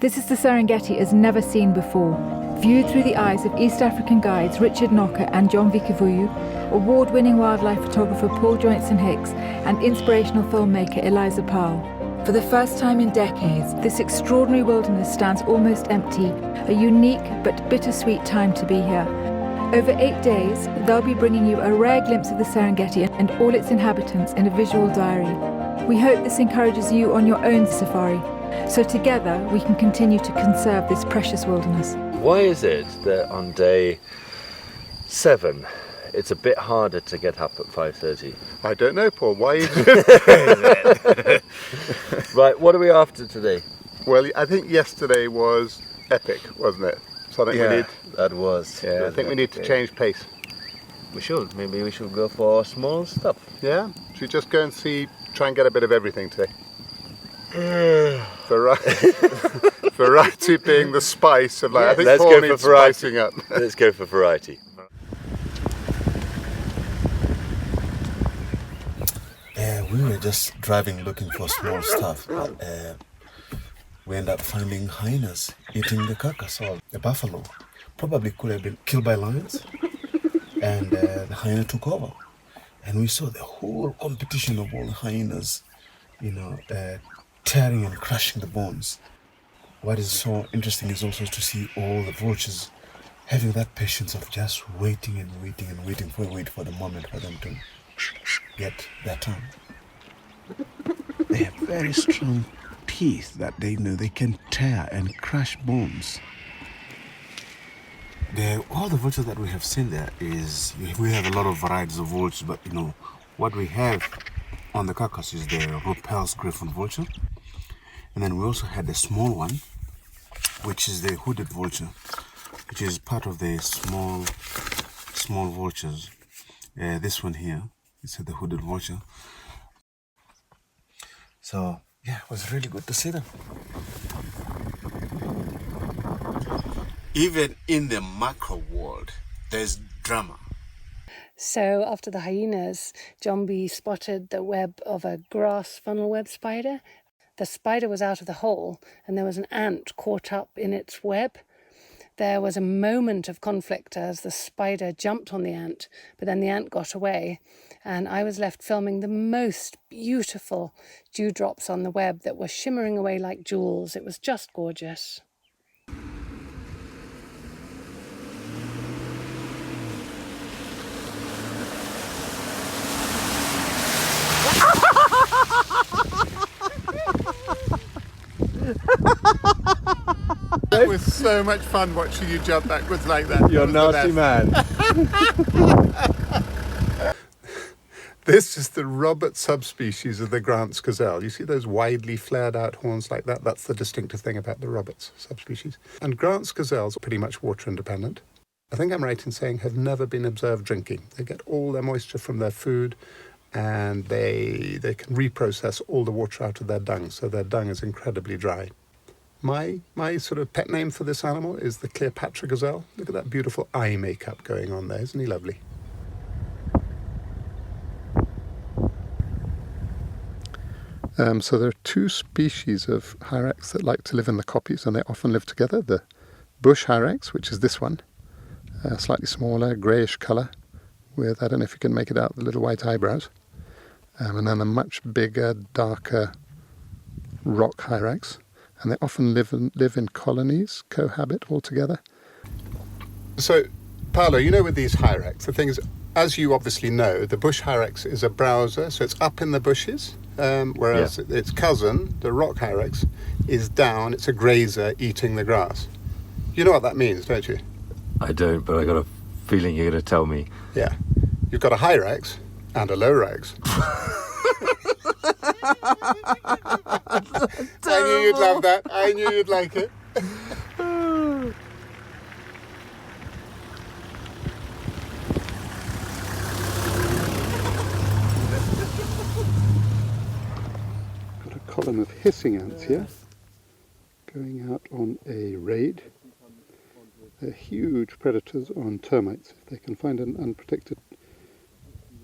This is the Serengeti as never seen before, viewed through the eyes of East African guides Richard Knocker and John Vikivuyu, award-winning wildlife photographer Paul Joynson-Hicks, and inspirational filmmaker Eliza Powell. For the first time in decades, this extraordinary wilderness stands almost empty, a unique but bittersweet time to be here. Over 8 days, they'll be bringing you a rare glimpse of the Serengeti and all its inhabitants in a visual diary. We hope this encourages you on your own safari, so together we can continue to conserve this precious wilderness. Why is it that on day 7 it's a bit harder to get up at 5:30? I don't know, Paul. Why are you doing that? Right, what are we after today? Well, I think yesterday was epic, wasn't it? So I think that was. I think we need to change pace. We should. Maybe we should go for small stuff. Yeah? Should we just go and try and get a bit of everything today? Variety being the spice of life. I think Paul needs spicing up. Let's go for variety. We were just driving looking for small stuff, but we ended up finding hyenas eating the carcass of the buffalo. Probably could have been killed by lions, and the hyena took over. And we saw the whole competition of all the hyenas, tearing and crushing the bones. What is so interesting is also to see all the vultures having that patience of just waiting and waiting and waiting for the moment for them to get their turn. They have very strong teeth that they can tear and crush bones. All the vultures that we have seen there we have a lot of varieties of vultures, but what we have on the carcass is the Rupel's griffon vulture, and then we also had the small one, which is the hooded vulture, which is part of the small vultures. This one here is the hooded vulture. So yeah, it was really good to see them. Even in the macro world, there's drama. So after the hyenas, John B spotted the web of a grass funnel web spider. The spider was out of the hole and there was an ant caught up in its web. There was a moment of conflict as the spider jumped on the ant, but then the ant got away, and I was left filming the most beautiful dewdrops on the web that were shimmering away like jewels. It was just gorgeous. It was so much fun watching you jump backwards like that. You're a nasty man. This is the Robert subspecies of the Grant's gazelle. You see those widely flared out horns like that? That's the distinctive thing about the Robert's subspecies. And Grant's gazelles are pretty much water independent. I think I'm right in saying have never been observed drinking. They get all their moisture from their food, and they can reprocess all the water out of their dung, so their dung is incredibly dry. My sort of pet name for this animal is the Cleopatra gazelle. Look at that beautiful eye makeup going on there. Isn't he lovely? So there are two species of hyrax that like to live in the kopjes, and they often live together. The bush hyrax, which is this one, slightly smaller, greyish colour, with, I don't know if you can make it out, the little white eyebrows. And then the much bigger, darker rock hyrax. And they often live in colonies, cohabit all together. So, Paolo, with these hyrax, the thing is, as you obviously know, the bush hyrax is a browser, so it's up in the bushes, whereas its cousin, the rock hyrax, is down, it's a grazer eating the grass. You know what that means, don't you? I don't, but I got a feeling you're going to tell me. Yeah. You've got a hyrax and a lorax. I knew you'd love that. I knew you'd like it. Got a column of hissing ants here, going out on a raid. They're huge predators on termites. If they can find an unprotected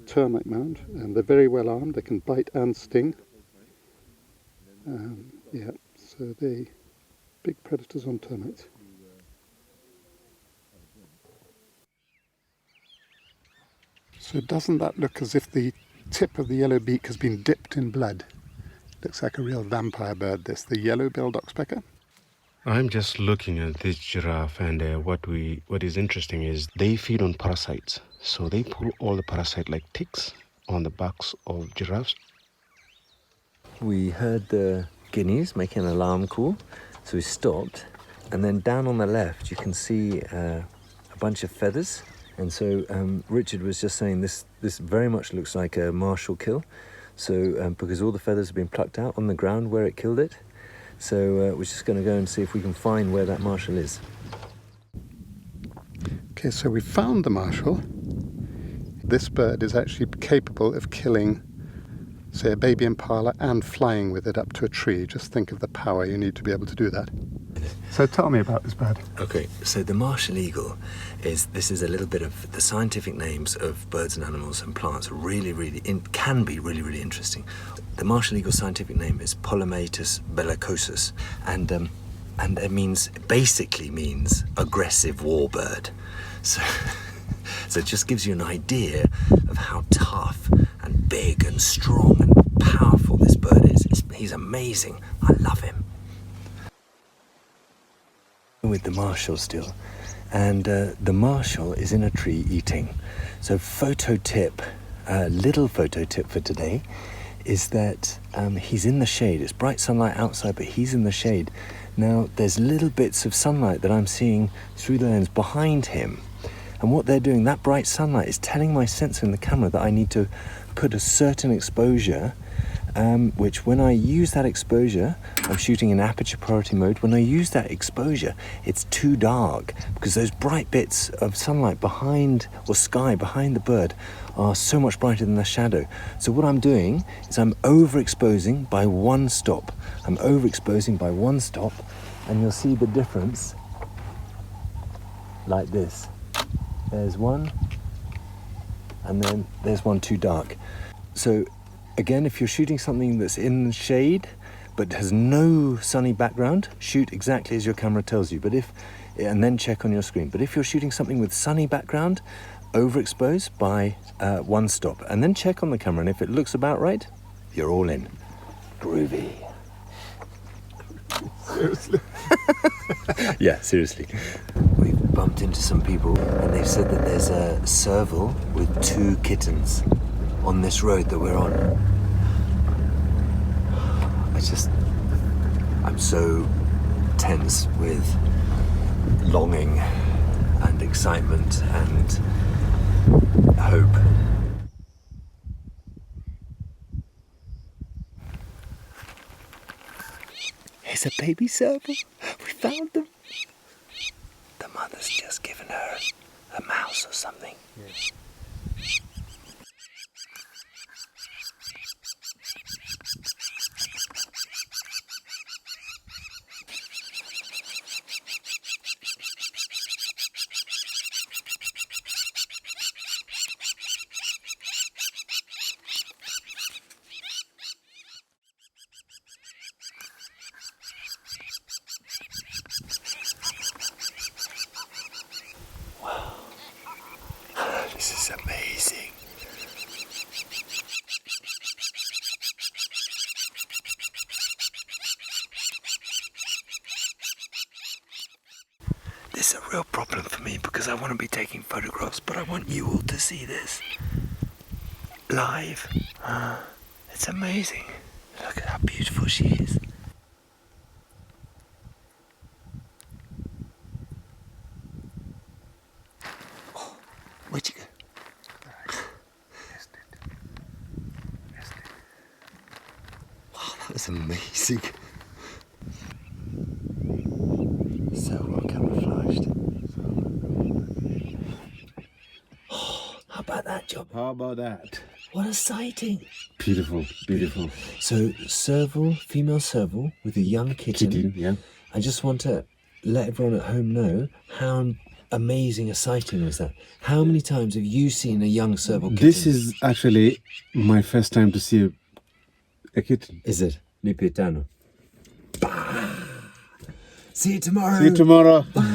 termite mound, and they're very well armed, they can bite and sting. So they big predators on termites. So doesn't that look as if the tip of the yellow beak has been dipped in blood? Looks like a real vampire bird, this, the yellow-billed oxpecker. I'm just looking at this giraffe, and what is interesting is they feed on parasites. So they pull all the parasite like ticks on the backs of giraffes. We heard the guineas making an alarm call, so we stopped. And then down on the left, you can see a bunch of feathers. And so Richard was just saying this very much looks like a martial kill. So because all the feathers have been plucked out on the ground where it killed it. So we're just going to go and see if we can find where that marshal is. Okay, so we found the marshal. This bird is actually capable of killing, say, a baby impala and flying with it up to a tree. Just think of the power you need to be able to do that. So tell me about this bird. Okay, so the martial eagle this is a little bit of the scientific names of birds and animals and plants. Can be really interesting. The martial eagle's scientific name is Polymatus bellicosus, and it basically means aggressive warbird. So it just gives you an idea of how tough and big and strong and powerful this bird is. He's amazing. I love him. With the marshal still, and the marshal is in a tree eating. So little photo tip for today is that he's in the shade. It's bright sunlight outside, but he's in the shade. Now there's little bits of sunlight that I'm seeing through the lens behind him, and what they're doing, that bright sunlight is telling my sensor in the camera that I need to put a certain exposure, which when I use that exposure, I'm shooting in aperture priority mode. When I use that exposure, it's too dark because those bright bits of sunlight behind, or sky behind the bird, are so much brighter than the shadow. So what I'm doing is I'm overexposing by one stop. And you'll see the difference like this. There's one, and then there's one too dark. So again, if you're shooting something that's in the shade but has no sunny background, shoot exactly as your camera tells you. And then check on your screen. But if you're shooting something with sunny background, overexpose by one stop, and then check on the camera. And if it looks about right, you're all in. Groovy. Seriously? Yeah, seriously. We've bumped into some people, and they've said that there's a serval with 2 kittens on this road that we're on. I'm so tense with longing and excitement and hope. Here's a baby serval. We found them. The mother's just given her a mouse or something. Yes. This is amazing. This is a real problem for me because I want to be taking photographs, but I want you all to see this live. It's amazing. Look at how beautiful she is. Oh, where'd you go? Wow, that was amazing. So well camouflaged. Oh, how about that job? How about that? What a sighting. Beautiful, beautiful. So serval, female serval with a young kitten. Yeah. I just want to let everyone at home know how amazing a sighting was that. How many times have you seen a young serval kitten? This is actually my first time to see a kitten. Is it? Lipitano. See you tomorrow. See you tomorrow. Bye.